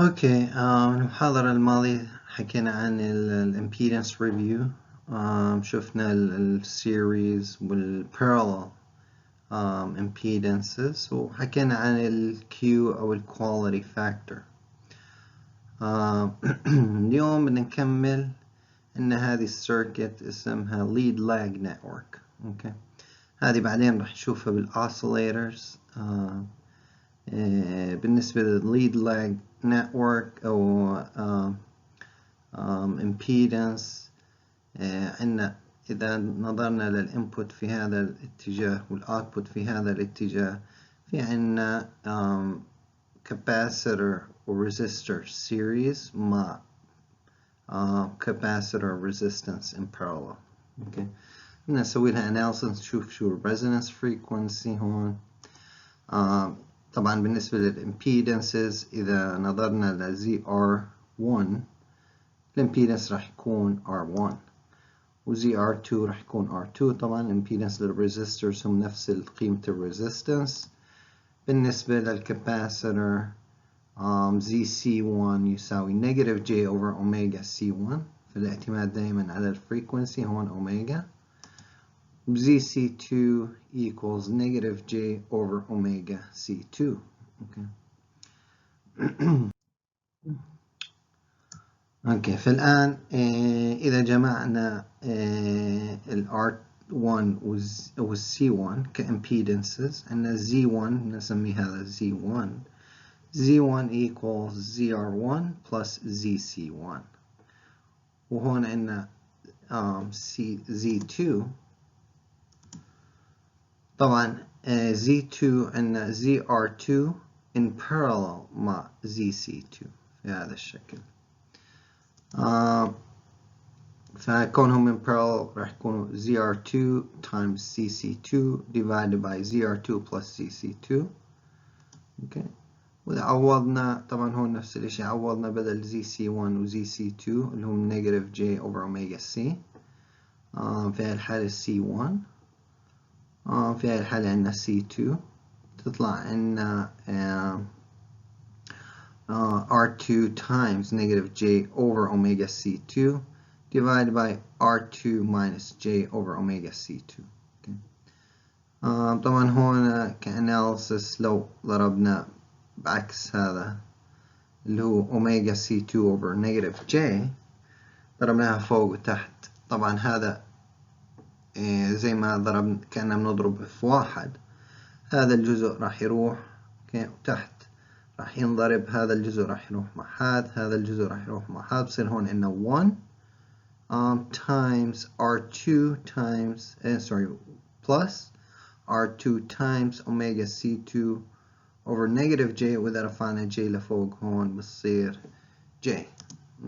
اوكي، المحاضرة الماضية حكينا عن الامبيدنس ريفيو. شفنا السيريز والبارallel impedances، وحكينا عن الكيو او الكواليتي فاكتور. اليوم بدنا نكمل ان هذه السيركت اسمها lead lag network. اوكي، هذه بعدين راح نشوفها بالاوسيليترز. بالنسبة للlead lag network أو impedance، عندنا إذا نظرنا للإنبوت في هذا الاتجاه والأوتبوت في هذا الاتجاه، في عندنا capacitor و resistor series مع capacitor resistance in parallel. okay. بدنا نسوي لها analysis، نشوف شو resonance frequency هون. طبعا بالنسبة للإمبيدنسز إذا نظرنا ل ZR1 الإمبيدنس راح يكون R1، و ZR2 راح يكون R2. طبعا الإمبيدنس للريزستورز هم نفس قيمة الريزستنس. بالنسبة للكاباسيتور ZC1 يساوي negative J over omega C1، فالاعتماد دائما على الفريكونسي هون أوميجا. ZC2 equals negative J over omega C2. okay. اوكي، فالآن إذا جمعنا ال R1 وال C1 كإمبيدنسز، عندنا Z1 نسمي هذا Z1. Z1 equals ZR1 plus ZC1. وهون عندنا Z2. طبعا Z2 عندنا ZR2 in parallel مع ZC2 في هذا الشكل. فكونهم in parallel راح يكونوا ZR2 times ZC2 divided by ZR2 plus ZC2. okay. وإذا عوضنا طبعا هون نفس الشيء، عوضنا بدل ZC1 و ZC2 اللي هم negative J over omega C. في هاي الحالة C1. في هاي الحالة عندنا C2. تطلع عندنا R2 times negative J over omega C2 divided by R2 minus J over omega C2. okay. طبعا هون كأناليسيس لو ضربنا بعكس هذا اللي هو omega C2 over negative J، ضربناها فوق وتحت. طبعا هذا زي ما ضربنا كأننا بنضرب F1، هذا الجزء راح يروح وتحت راح ينضرب، هذا الجزء راح يروح مع هذا الجزء راح يروح مع هذا، بصير هون عندنا 1 times R2 times plus R2 times omega C2 over negative J، وإذا رفعنا J لفوق هون بصير J.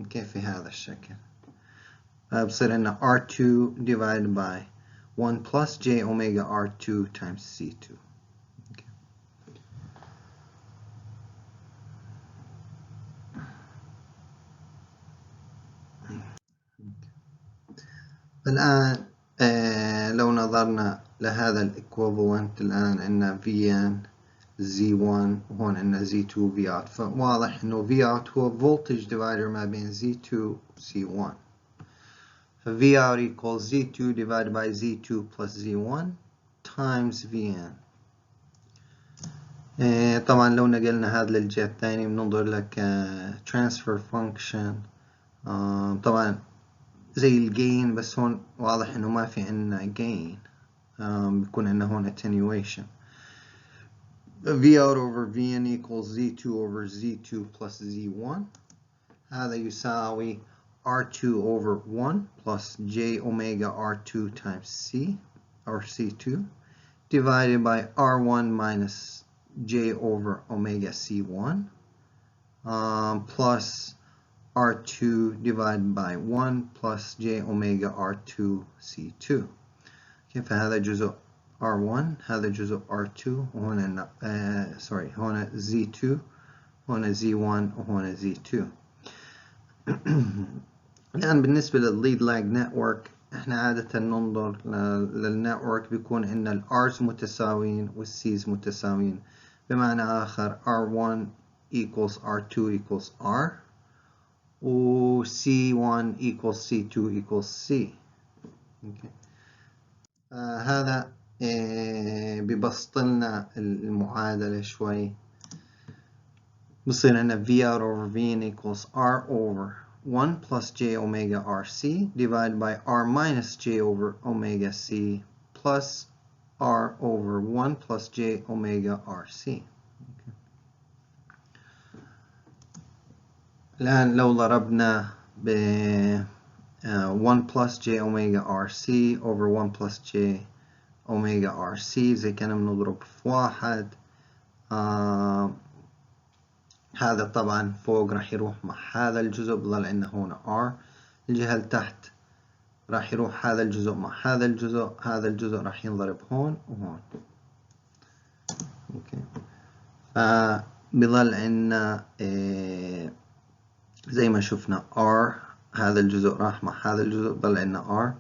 كيف في هذا الشكل بصير عندنا R2 divided by 1 plus J omega R2 times C2. الآن لو نظرنا لهذا الإكوفالنت، الآن عندنا VN Z1 وهون عندنا Z2 V out، فواضح إنه V out هو voltage divider ما بين Z2 و C1. ف V out equals Z2 divided by Z2 plus Z1 times VN. طبعا لو نقلنا هذا للجهة الثانية بننظر لك transfer function. طبعا زي الجين، بس هون واضح انه ما في عندنا جين، بيكون عندنا هون attenuation. V out over Vn equals Z2 over Z2 plus Z1. هذا يساوي R2 over 1 plus J omega R2 times C or C2 divided by R1 minus J over omega C1 plus R2 divided by 1 plus J omega R2 C2. كيف هذا جزء R1، هذا جزء R2، وهنا هنا Z2، هنا Z1 وهنا Z2. الآن بالنسبة للlead lag network، احنا عادة ننظر للنتورك بيكون عندنا الR's متساويين والC's متساويين. بمعنى آخر R1 equals R2 equals R و C1 equals C2 equals C. okay. هذا ببسط لنا المعادلة شوي. بصير عندنا V out over Vn equals R over 1 plus J omega RC divided by R minus J over omega C plus R over 1 plus J omega RC. الآن لو ضربنا ب 1 plus J omega RC over 1 plus J omega RC زي كنا بنضرب في واحد. هذا طبعا فوق راح يروح مع هذا الجزء، بظل عندنا هون R. الجهة اللي تحت راح يروح هذا الجزء مع هذا الجزء، هذا الجزء راح ينضرب هون وهون. اوكي، فبظل عندنا زي ما شفنا R، هذا الجزء راح مع هذا الجزء، بظل عندنا R.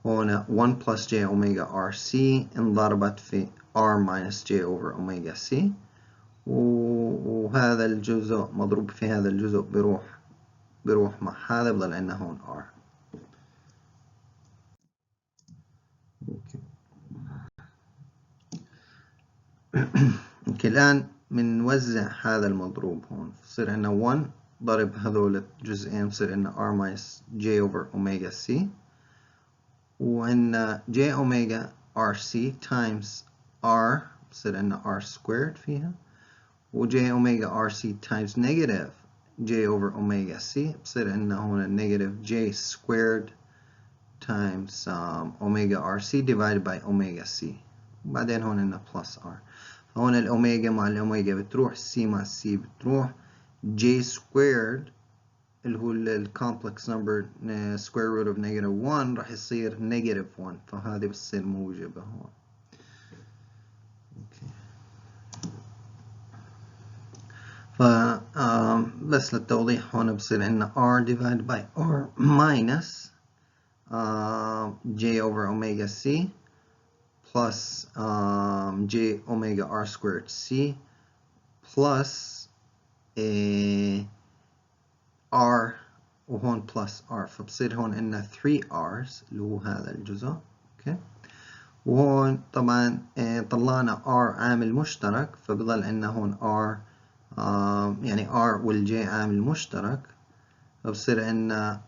هون 1 plus J omega RC انضربت في R minus J over omega C، وهذا الجزء مضروب في هذا الجزء بيروح مع هذا، بضل عندنا هون R. اوكي، الآن بنوزع هذا المضروب هون، بصير عندنا 1 ضرب هذول الجزئين، بصير عندنا R minus J over omega C، وعندنا J omega RC times R، بصير عندنا R squared فيها، و J omega RC times negative J over omega C، بصير عندنا هون negative J squared times omega RC divided by omega C، وبعدين هون عندنا plus R. هون الأوميجا مع الأوميجا بتروح، C مع C بتروح، J squared اللي هو الكومبلكس نمبر square root of negative 1 راح يصير negative 1، فهذه بتصير موجبة هون. بس للتوضيح هون بصير عندنا R divided by R minus J over omega C plus J omega R squared C plus R وهون plus R، فبصير هون عندنا 3 R's اللي هو هذا الجزء. اوكي، وهون طبعا طلعنا R عامل مشترك، فبضل عندنا هون R يعني R والJ عامل مشترك، فبصير عندنا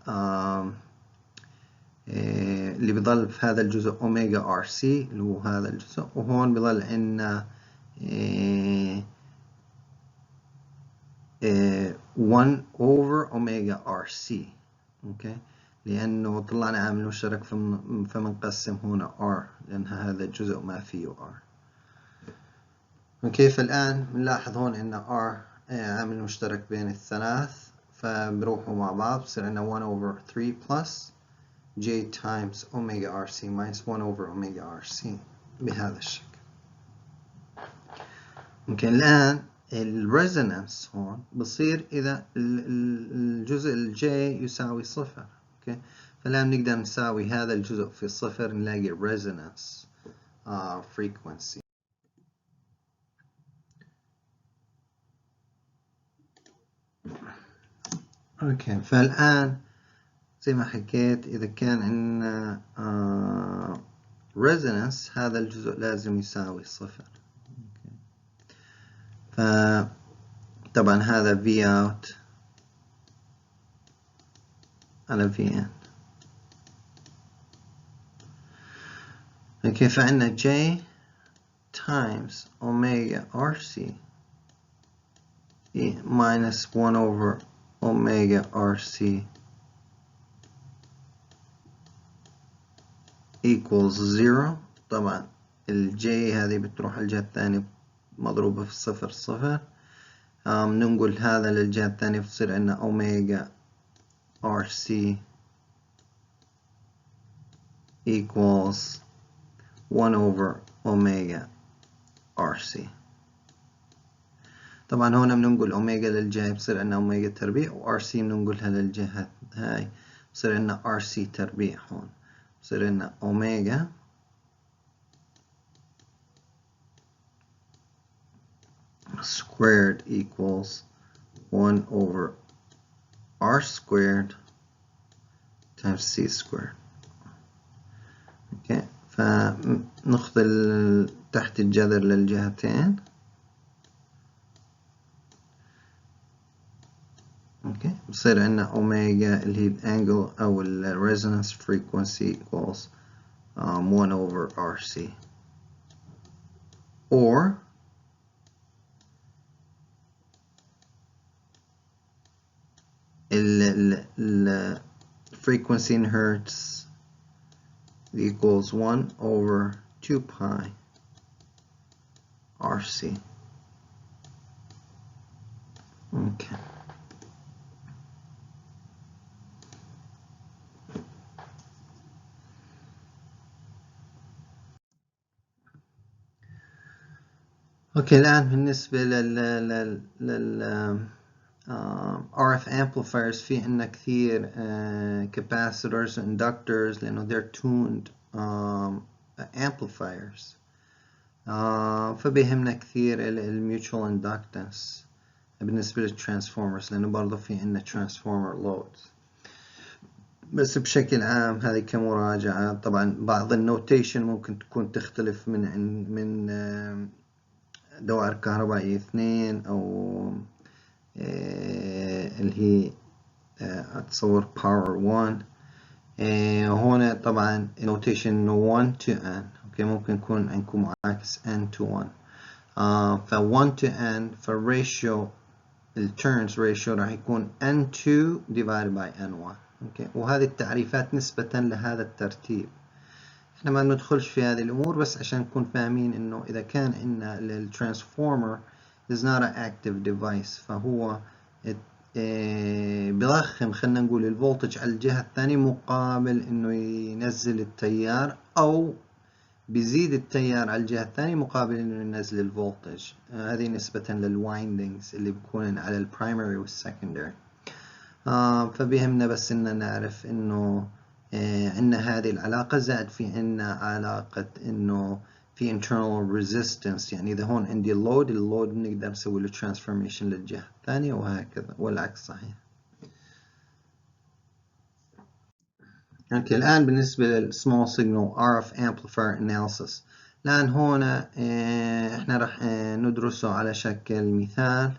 اللي بضل في هذا الجزء أوميجا ار سي اللي هو هذا الجزء، وهون بضل عندنا 1 over أوميجا ار سي. اوكي، لأنه طلعنا عامل مشترك فمنقسم هنا R، لأن هذا الجزء ما فيه R. اوكي، فالآن بنلاحظ هون إن R عامل مشترك بين الثلاث، فبروحوا مع بعض، بصير عندنا 1 over 3 plus J times omega RC minus 1 over omega RC بهذا الشكل. اوكي، الآن الريزونانس هون بصير إذا الجزء الجي يساوي صفر. اوكي، فالآن نقدر نساوي هذا الجزء في صفر، نلاقي الريزونانس frequency. اوكي، فالآن زي ما حكيت إذا كان عندنا resonance هذا الجزء لازم يساوي صفر. فطبعا هذا V out على V in. اوكي، فعندنا J times omega RC minus 1 over omega RC equals 0. طبعا الجي هذه بتروح الجهة الثانية مضروبة في صفر صفر. ننقل هذا للجهة الثانية، بتصير عندنا أوميجا RC equals 1 over أوميجا RC. طبعا هون بننقل أوميجا للجهة، بصير عندنا أوميجا تربيع، و RC بننقلها للجهة هاي، بصير عندنا RC تربيع. هون بصير عندنا أوميجا squared equals 1 over R squared times C squared. اوكي، فناخذ تحت الجذر للجهتين. اوكي، بصير عندنا اوميجا اللي هي الانجل او الريزونانس frequency equals 1 over RC, or the frequency in hertz equals 1 over 2 pi RC. Okay. اوكي، الآن بالنسبة لل RF amplifiers في عندنا كثير capacitors و inductors لأنه they're tuned amplifiers. فبيهمنا كثير mutual inductance بالنسبة للترانسفورمرز لأنه برضه في عندنا transformer loads. بس بشكل عام هذه كمراجعة. طبعا بعض النوتيشن ممكن تكون تختلف من دوائر كهربائية 2 أو اللي هي أتصور power 1. هنا طبعا notation 1 to n. اوكي، ممكن يكون عندكم معاكس n to 1. ف 1 to n فالريشيو التيرنز ريشيو راح يكون n2 divided by n1. اوكي، وهذه التعريفات نسبة لهذا الترتيب. احنا ما ندخلش في هذه الامور بس عشان نكون فاهمين انه اذا كان عندنا الترانسفورمر is not an active device فهو بضخم خلينا نقول الفولتج على الجهة الثانية مقابل انه ينزل التيار، او بيزيد التيار على الجهة الثانية مقابل انه ينزل الفولتج. هذه نسبة للوايندنجز اللي بيكون على البرايمري والسكندري. فبيهمنا بس ان نعرف انه عندنا هذه العلاقة، زائد في عندنا علاقة انه في internal resistance. يعني اذا هون عندي اللود نقدر نسوي له transformation للجهة الثانية وهكذا، والعكس صحيح. اوكي، الان بالنسبة لل small signal RF amplifier analysis. الان هنا احنا راح ندرسه على شكل مثال.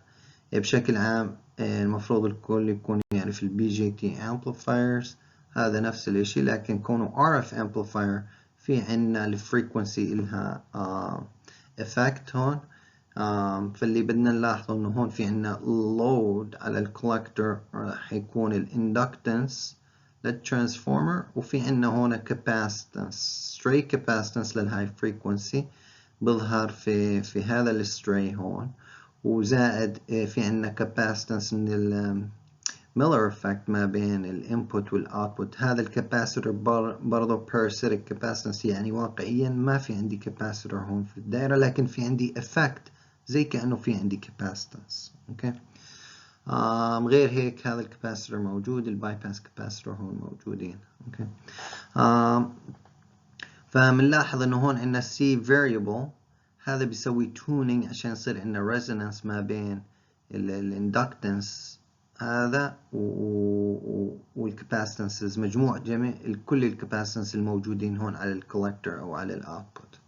بشكل عام المفروض الكل يكون يعرف البي جي تي amplifiers، هذا نفس الاشي، لكن كونه RF amplifier في عنا الفريكونسي إلها effect هون. فاللي بدنا نلاحظه انه هون في عنا load على الكولكتور راح يكون الاندكتنس للترانسفورمر، وفي عنا هون capacitance stray capacitance للهاي فريكونسي بظهر في هذا الستري هون، وزائد في عنا capacitance من ميلر افكت ما بين الانبوت والاوتبوت. هذا الكاباسيتور برضه parasitic capacitance، يعني واقعيا ما في عندي كاباسيتور هون في الدائرة، لكن في عندي افكت زي كأنه في عندي capacitance. اوكي، غير هيك هذا الكاباسيتور موجود، الباي باس كاباسيتور هون موجودين. اوكي، فمنلاحظ انه هون عندنا C variable، هذا بيسوي تونينج عشان يصير عندنا resonance ما بين الاندكتنس هذا والكاباسيتنسز، مجموع جميع كل الكاباسيتنس الموجودين هون على الكولكتور او على الاوتبوت.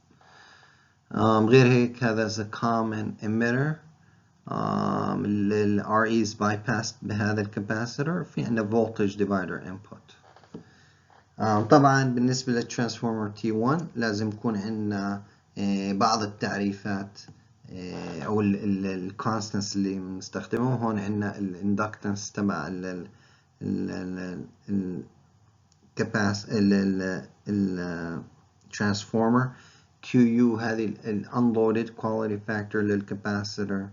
غير هيك هذا is a common emitter. ال RE is bypassed بهذا الكاباسيتور. في عندنا voltage divider input. طبعا بالنسبة للترانسفورمر T1 لازم يكون عندنا بعض التعريفات او الكونستنس اللي بنستخدمه. هون عندنا الاندكتنس تبع الترانسفورمر QU، هذه ال unloaded quality factor للكاباسيتور.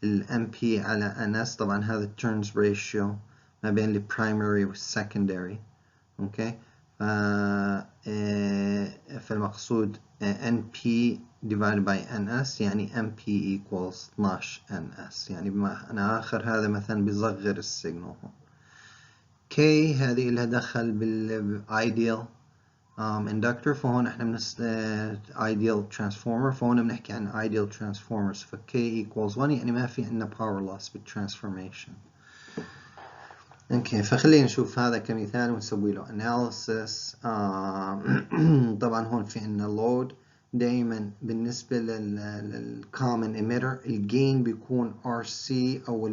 ال MP على NS، طبعا هذا turns ratio ما بين ال primary وال secondary. اوكي، فالمقصود NP divided by NS يعني MP equals 12 NS، يعني بمعنى آخر هذا مثلا بيصغر السيجنال. K هذه لها دخل بالايديال inductor. فهون احنا ideal transformer، فهون بنحكي عن ideal transformers، ف K equals 1 يعني ما في عندنا power loss بالtransformation. اوكي، فخلينا نشوف هذا كمثال ونسوي له analysis. طبعا هون في عندنا load. دائما بالنسبة للcommon emitter الجين بيكون RC أو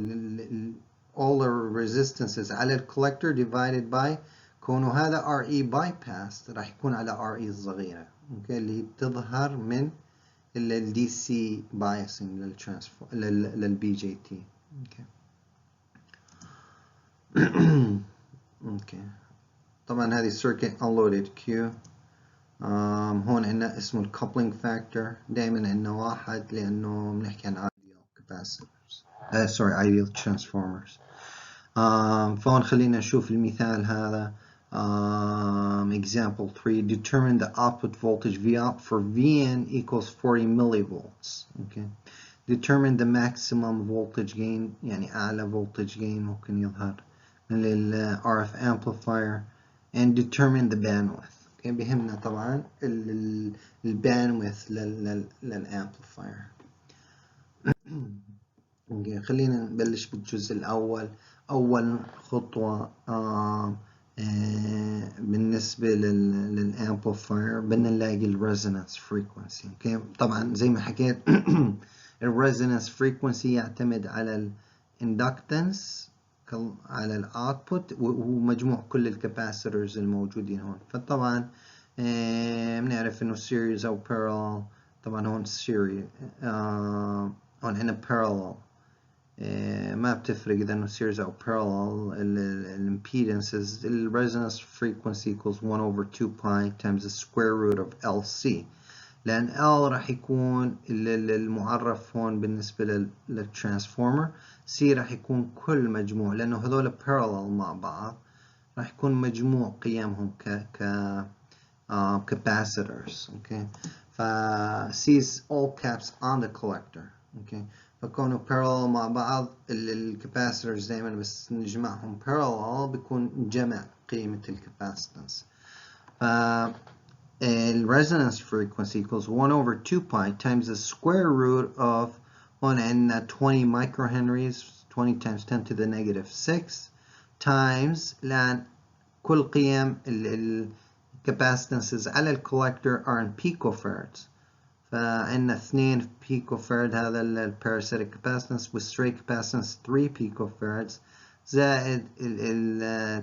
all the resistances على الcollector divided by كونه هذا RE bypass راح يكون على RE الصغيرة، اوكي، اللي بتظهر من ال DC biasing لل BJT. اوكي. اوكي، طبعا هذه circuit unloaded Q. هون عندنا اسمه الcoupling factor، دائما عندنا 1 لأنه بنحكي عن ideal capacitors ideal transformers. فهون خلينا نشوف المثال هذا. Example 3, determine the output voltage Vout for Vn equals 40 millivolts. Okay. Determine the maximum voltage gain، يعني أعلى voltage gain ممكن يظهر من ال RF amplifier, and determine the bandwidth. Okay. بيهمنا طبعا ال bandwidth للamplifier. okay. خلينا نبلش بالجزء الأول. أول خطوة بالنسبة للامبليفاير بدنا نلاقي الريزونانس فريكونسي. اوكي، طبعا زي ما حكيت الريزونانس فريكونسي يعتمد على الاندكتنس على الاوتبوت ومجموع كل الكاباسيتورز الموجودين هون. فطبعا بنعرف انه سيريز او بارallel. طبعا هون سيريز، هون عندنا parallel، ما بتفرق إذا إنه series أو parallel. الامبيدنسز resonance frequency equals 1 over 2 pi times the square root of LC، لأن L راح يكون المعرف هون بالنسبة للترانسفورمر، C راح يكون كل مجموع لأنه هذول parallel مع بعض، راح يكون مجموع قيمهم capacitors. Okay, ف C is all caps on the collector. Okay, فكونوا parallel مع بعض الكاباسيتورز دائما بس نجمعهم parallel بيكون جمع قيمة الكاباسيتنس. ف resonance frequency equals 1 over 2 pi times the square root of هون عندنا 20 microhenries، 20 times 10 to the negative 6 times لأن كل قيم capacitances على الكولكتور are in picofarads. فعندنا 2 picofarad هذا الباراسيتيك capacitance والstraight capacitance 3 picofarads زائد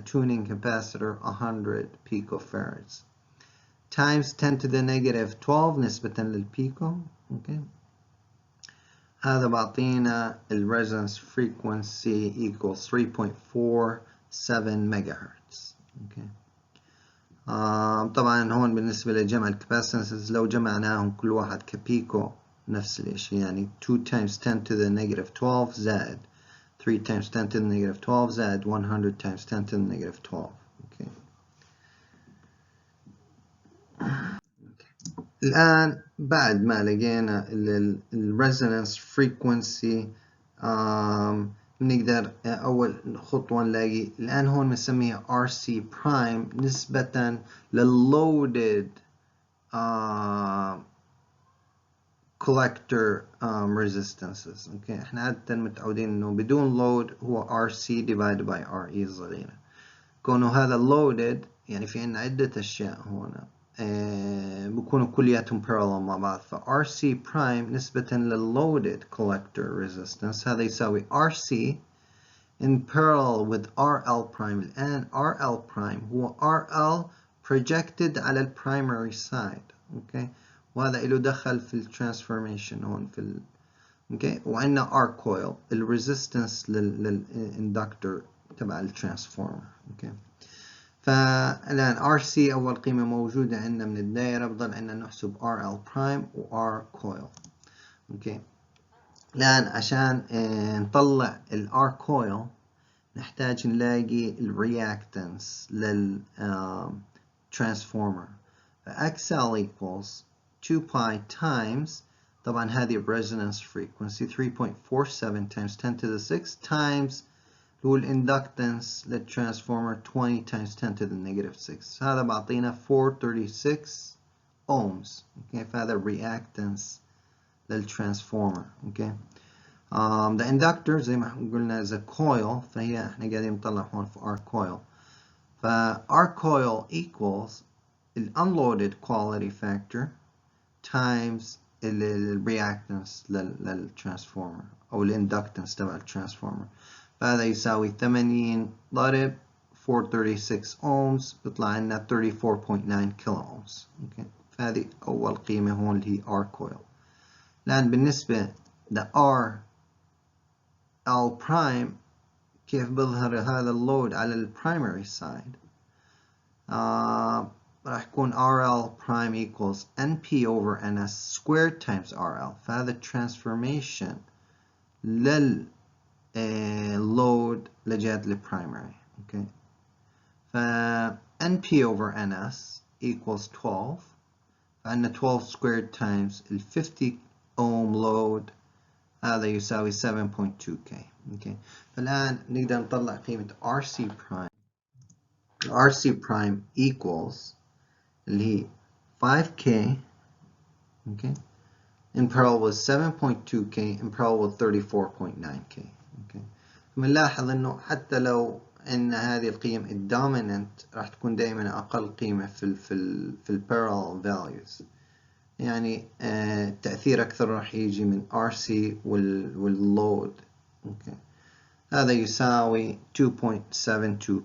tuning capacitor 100 picofarads times 10 to the negative 12 نسبة للبيكو. okay. هذا بعطينا resonance frequency equals 3.47 megahertz. okay. طبعا هون بالنسبة لجمع الكاباسيتنسز لو جمعناهم كل واحد كبيكو نفس الاشي، يعني 2 times 10 to the negative 12 زائد 3 times 10 to the negative 12 زائد 100 times 10 to the negative 12. okay. الآن بعد ما لقينا الريزونانس فريكونسي بنقدر أول خطوة نلاقي الآن هون بنسميها RC prime نسبة للloaded collector resistances. okay. احنا عادة متعودين انه بدون load هو RC divided by RE صغيرة. كونه هذا loaded يعني في عنا عدة أشياء هنا بيكونوا كلياتهم parallel مع بعض. ف RC prime نسبة للloaded collector resistance هذا يساوي RC in parallel with RL prime. الآن RL prime هو RL projected على ال primary side. okay. وهذا له دخل في الترانسفورميشن هون في okay. وعندنا R coil الريزيستنس للإندكتور تبع الترانسفورمر. okay. فالآن RC أول قيمة موجودة عندنا من الدائرة، بضل عندنا نحسب RL prime و R coil. okay. الآن عشان نطلع ال R coil نحتاج نلاقي الرياكتنس للترانسفورمر. XL equals 2 pi times طبعا هذه resonance frequency 3.47 times 10 to the 6 times هو الاندكتنس للترانسفورمر 20 times 10 to the negative 6. هذا بعطينا 436 ohms. Okay, فهذا الرياكتنس للترانسفورمر. Okay. The inductor زي ما قلنا is a coil، فهي احنا قاعدين نطلع هون في our coil. our coil equals the unloaded quality factor times the reactance للترانسفورمر أو الاندكتنس تبع الترانسفورمر. فهذا يساوي 80 ضرب 436 ohms بيطلع لنا 34.9 كيلو ohms. Okay. فهذه أول قيمة هون اللي هي R coil. الآن بالنسبة ل R L prime كيف بظهر هذا اللود على البرايمري سايد؟ راح يكون RL prime equals NP over NS squared times RL. فهذا transformation لللود لجهة البرايمري. Okay. ف NP over NS equals 12. فعندنا 12 squared times ال 50 ohm load، هذا يساوي 7.2K. Okay. فالآن نقدر نطلع قيمة RC prime. RC prime equals اللي هي 5K okay, in parallel with 7.2K in parallel with 34.9K. Okay. بنلاحظ انه حتى لو ان هذه القيم الدوميننت راح تكون دائما اقل قيمة في ال parallel values. يعني التأثير أكثر راح يجي من RC واللود. okay. هذا يساوي 2.72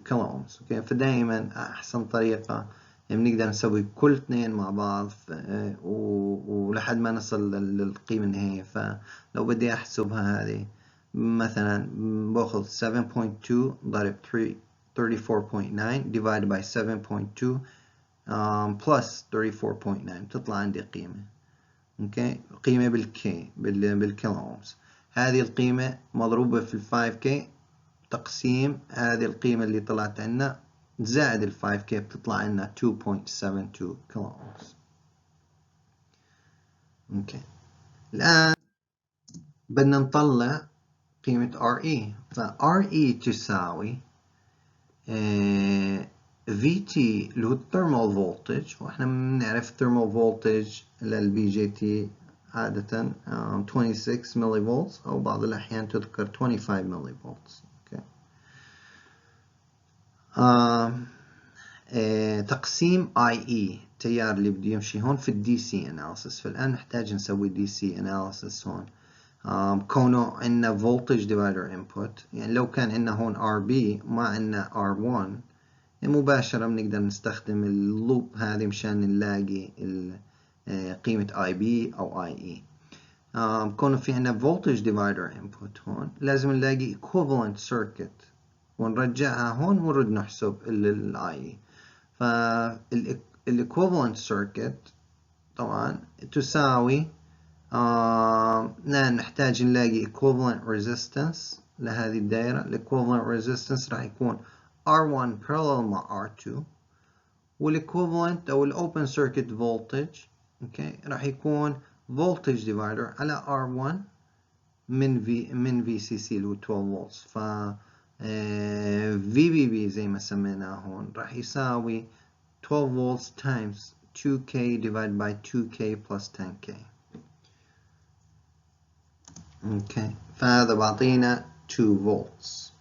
كيلو أومز. okay. فدائما أحسن طريقة بنقدر نسوي كل اثنين مع بعض ولحد ما نصل للقيمة النهائية. فلو بدي أحسبها هذه مثلا باخذ 7.2 ضرب 34.9 divided by 7.2 plus 34.9 تطلع عندي قيمة. اوكي قيمة بالكي بالكيلو اومز. هذه القيمة مضروبة في ال 5K تقسيم هذه القيمة اللي طلعت عنا زائد ال 5K بتطلع عنا 2.72 كيلو اومز. اوكي الآن بدنا نطلع قيمة RE. ف RE تساوي VT اللي هو الثيرمال فولتج، واحنا بنعرف الثيرمال فولتج للبي جي تي عادة 26 ملي فولت أو بعض الأحيان تذكر 25 ملي فولت. تقسيم IE التيار اللي بده يمشي هون في الدي سي اناليسيس. فالآن نحتاج نسوي دي سي اناليسيس هون. كونه عندنا voltage divider input، يعني لو كان عندنا هون RB وما عندنا R1 مباشرة بنقدر نستخدم اللوب هذه مشان نلاقي قيمة IB أو IE. كونه في عنا voltage divider input هون لازم نلاقي equivalent circuit ونرجعها هون ونرد نحسب ال IE. فال equivalent circuit طبعا تساوي نحتاج نلاقي equivalent resistance لهذه الدائرة. ال equivalent resistance راح يكون R1 parallel مع R2 والايكوفالنت او الاوبن سيركت فولتج اوكي راح يكون voltage divider على R1 من VCC اللي هو 12 volts. ف VBB زي ما سميناه هون راح يساوي 12 volts times 2K divided by 2K plus 10K. اوكي فهذا بعطينا 2 volts.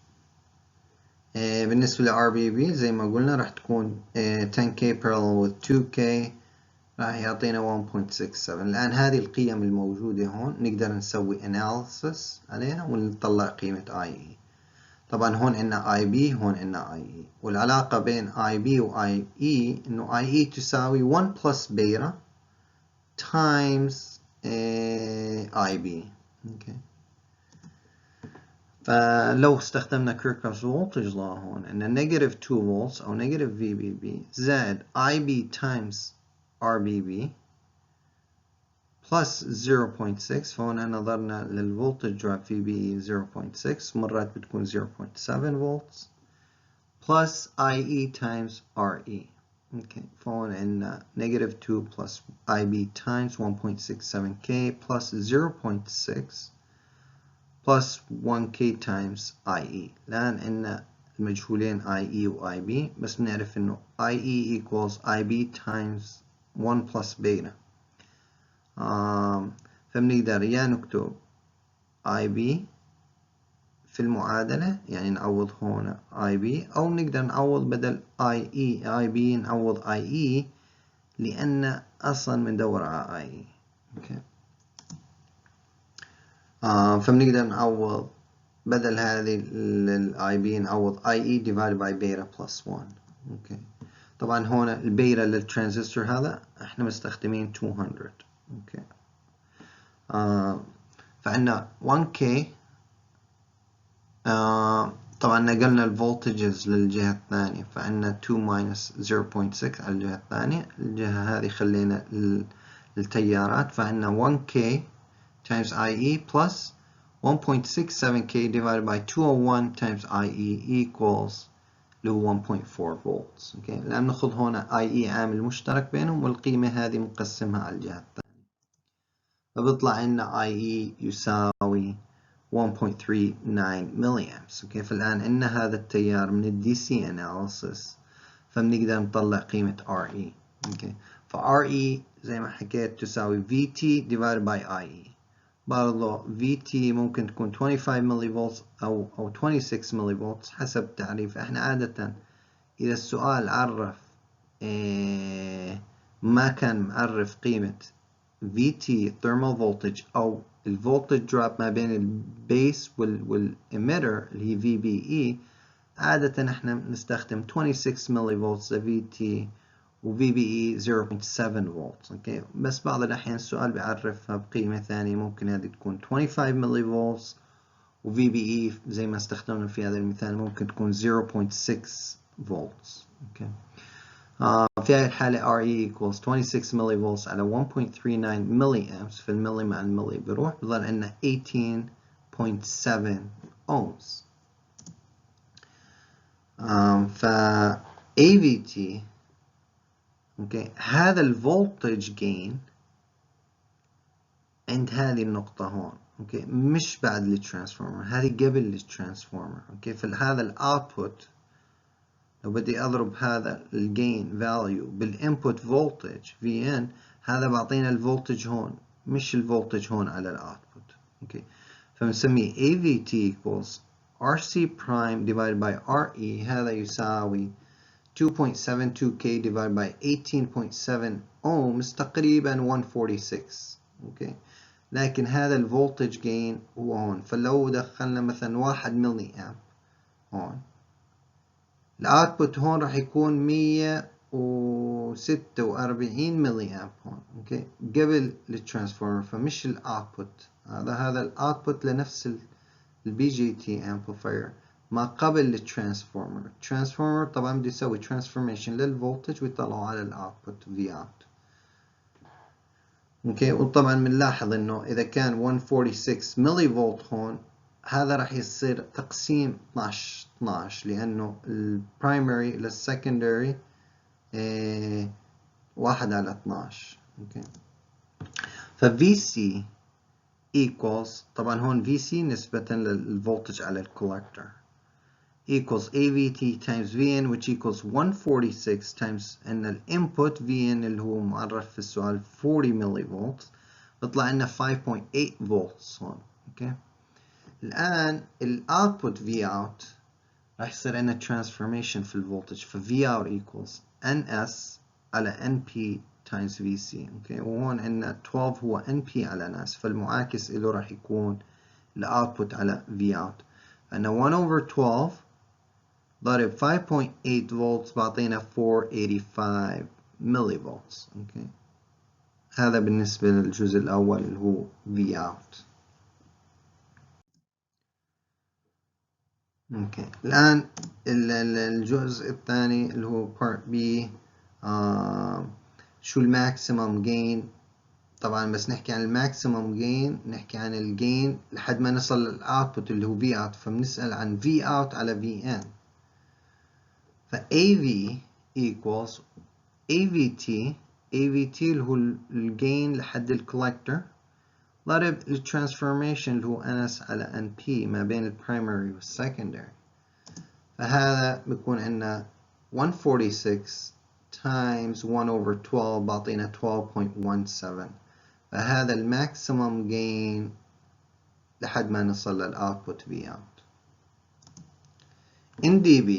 بالنسبة ل RBB زي ما قلنا راح تكون 10K parallel with 2K راح يعطينا 1.67. الآن هذه القيم الموجودة هون نقدر نسوي analysis عليها ونطلع قيمة IE. طبعا هون عندنا IB هون عندنا IE، والعلاقة بين IB و IE إنه IE تساوي 1 plus beta times IB. okay. فلو استخدمنا كيركهوف's voltage law هون عندنا negative 2 volts أو negative VBB زائد IB times RBB plus 0.6. فهون نظرنا للvoltage drop VBE 0.6 مرات بتكون 0.7 volts plus IE times RE. okay. فهون عندنا negative 2 plus IB times 1.67K plus 0.6 plus 1k times IE. الآن عندنا المجهولين IE و IB، بس بنعرف إنه IE equals IB times 1 plus beta. فبنقدر يا نكتب IB في المعادلة، يعني نعوض هون IB، أو نقدر نعوض بدل IB نعوض IE، لأن أصلا بندور على IE. أوكي. فبنقدر نعوض بدل هذه ال IB نعوض IE divided by beta plus 1. أوكي. طبعا هون البيتا للترانزستور هذا احنا مستخدمين 200. أوكي. فعندنا 1K. طبعا نقلنا الفولتجز للجهة الثانية، فعندنا 2 minus 0.6 على الجهة الثانية. الجهة هذه خلينا التيارات، فعندنا 1K times IE plus 1.67K divided by 201 times IE equals اللي هو 1.4 volts. اوكي. الآن ناخذ هنا IE عامل مشترك بينهم، والقيمة هذه مقسمها على الجهة الثانية، فبيطلع عندنا IE يساوي 1.39 ملي أمبس. اوكي. فالآن عندنا هذا التيار من الدي سي اناليسيس، فبنقدر نطلع قيمة RE. اوكي. ف RE زي ما حكيت تساوي VT divided by IE. برضه VT ممكن تكون 25 ملي فولت أو 26 ملي فولت حسب التعريف. احنا عادة إذا السؤال عرف ما كان معرف قيمة VT thermal voltage أو الفولتج دروب ما بين البيس والإميتر اللي هي VBE، عادة احنا نستخدم 26 ملي فولت VT و VBE 0.7 فولت. اوكي. بس بعض الأحيان السؤال بيعرفها بقيمة ثانية، ممكن هذه تكون 25 ملي فولت، و VBE زي ما استخدمنا في هذا المثال ممكن تكون 0.6 فولت. اوكي. في هذه الحالة RE equals 26 ملي فولت على 1.39 ملي أمبس، في الملي مع الملي بيروح، بظل عندنا 18.7 أومز. ف AVT اوكي هذا الفولتج جين عند هذه النقطة هون. اوكي. مش بعد الترانسفورمر، هذه قبل الترانسفورمر. اوكي. فهذا الاوتبوت لو بدي اضرب هذا الجين فاليو بالانبوت فولتج VN، هذا بعطينا الفولتج هون مش الفولتج هون على الاوتبوت. اوكي. فبنسميه AVT equals RC prime divided by RE. هذا يساوي 2.72K divided by 18.7 ohms، تقريبا 146. اوكي. لكن هذا الفولتج جين هو هون، فلو دخلنا مثلا 1 ملي امب هون، الاوتبوت هون راح يكون 146 ملي امب هون. اوكي. قبل الترانسفورمر، فمش الاوتبوت هذا الاوتبوت لنفس البي جي تي امبليفاير ما قبل الترانسفورمر. الترانسفورمر طبعا بده يسوي ترانسفورميشن للفولتج ويطلعه على الاوتبوت في اوت. اوكي. وطبعا بنلاحظ انه اذا كان 146 ملي فولت هون، هذا راح يصير تقسيم 12 لانه البرايمري للسكندري 1 على 12. اوكي. ف VC equals طبعا هون VC نسبة للفولتج على الكولكتور equals AVT times VN which equals 146 times ان الانبوت VN اللي هو معرف في السؤال 40 ملي فولت، بيطلع لنا 5.8 فولت هون. اوكي. الان الاوتبوت في اوت راح يصير عندنا transformation في الفولتج، ف V out equals NS على NP times VC. اوكي. وهون عندنا 12 هو NP على NS، فالمعاكس له راح يكون الاوتبوت على V out. عندنا 1 over 12 ضرب 5.8 فولت بعطينا 485 ملي فولت. اوكي. هذا بالنسبة للجزء الأول اللي هو V out. اوكي. الآن الجزء الثاني اللي هو part B، شو الماكسيمم جين. طبعا بس نحكي عن الماكسيمم جين نحكي عن الجين لحد ما نصل للأوتبوت اللي هو V out، فبنسأل عن V out على VN. ف AV equals AVT اللي هو الجين لحد الكولكتور ضرب الترانسفورميشن اللي هو NS على NP ما بين البرايمري والسكندري، فهذا بيكون عندنا 146 times 1 over 12 بعطينا 12.17، فهذا الماكسيمم جين لحد ما نصل للأوتبوت في اوت. in dB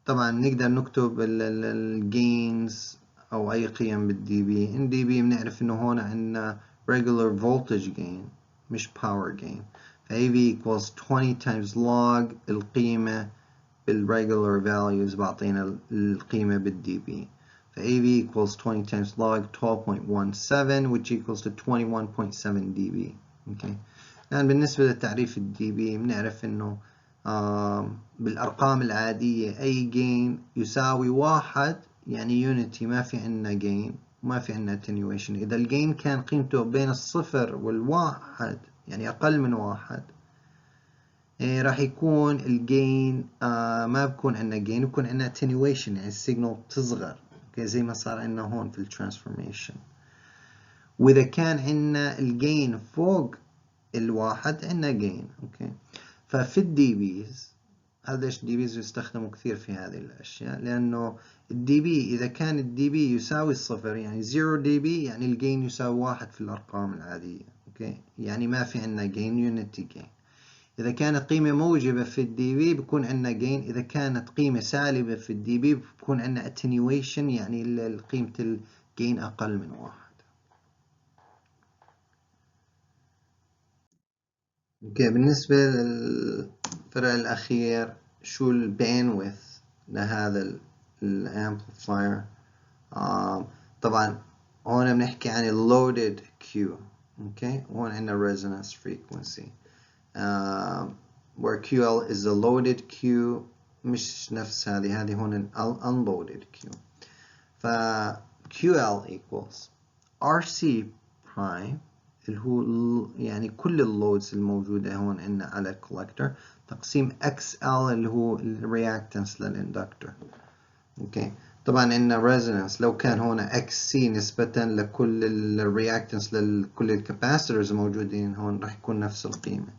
طبعا نقدر نكتب الجينز أو أي قيم بالدي بي. in dB بنعرف إنه هون عندنا regular voltage gain مش power gain، ف AV equals 20 times log القيمة بالregular values بعطينا القيمة بالدي بي، ف AV equals 20 times log 12.17 which equals to 21.7 dB. okay. الآن بالنسبة لتعريف الدي بي بنعرف إنه بالأرقام العادية أي جين يساوي واحد يعني يونيتي، ما في عنا جين وما في عنا attenuation. إذا الجين كان قيمته بين الصفر والواحد يعني أقل من واحد راح يكون الجين ما بكون عنا جين، بكون عنا attenuation يعني السيجنال تصغر زي ما صار عنا هون في الترانسفورميشن. وإذا كان عنا الجين فوق الواحد عنا جين. اوكي، ففي الدي بيز هذا الدي بيز يستخدموا كثير في هذه الاشياء، لانه الدي بي اذا كان الدي بي يساوي الصفر يعني 0 دي بي يعني الجين يساوي واحد في الارقام العاديه. اوكي، يعني ما في عندنا جين يونيتي جين. اذا كانت قيمه موجبه في الدي بي بكون عندنا جين، اذا كانت قيمه سالبه في الدي بي بكون عندنا اتنيويشن يعني قيمه الجين اقل من واحد. اوكي، بالنسبة للفرق الأخير شو الباندويث لهذا الامبليفاير. طبعا هون بنحكي عن loaded Q. اوكي، وهون عندنا resonance frequency where QL is the loaded Q مش نفس هذه هون unloaded Q. ف QL equals RC prime اللي هو يعني كل اللودز الموجودة هون عندنا على الكولكتور تقسيم XL اللي هو الرياكتنس للاندكتور. اوكي، طبعا عندنا ريزونانس لو كان هون XC نسبة لكل الرياكتنس لكل الكاباسيتورز الموجودين هون راح يكون نفس القيمة.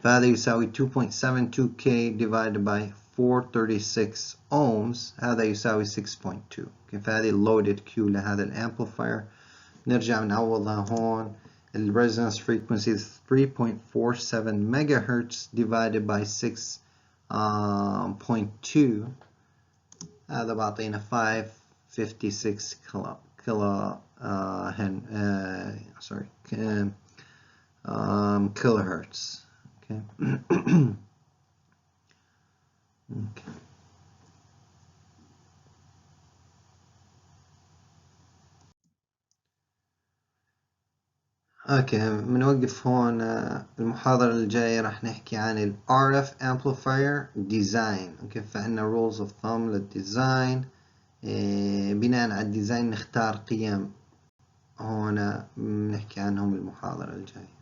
فهذا يساوي 2.72K divided by 436 ohms، هذا يساوي 6.2. اوكي، فهذه loaded Q لهذا الامبليفاير. نرجع نعوضها هون. الريزونانس فريكونسي 3.47 ميجا هرتز divided by 6.2 هذا بعطينا 556 كيلو هرتز. okay. okay. اوكي، بنوقف هون. المحاضرة الجاية راح نحكي عن ال RF Amplifier Design. اوكي، فعنا rules of thumb للديزاين. بناء على الديزاين نختار قيم هون بنحكي عنهم المحاضرة الجاية.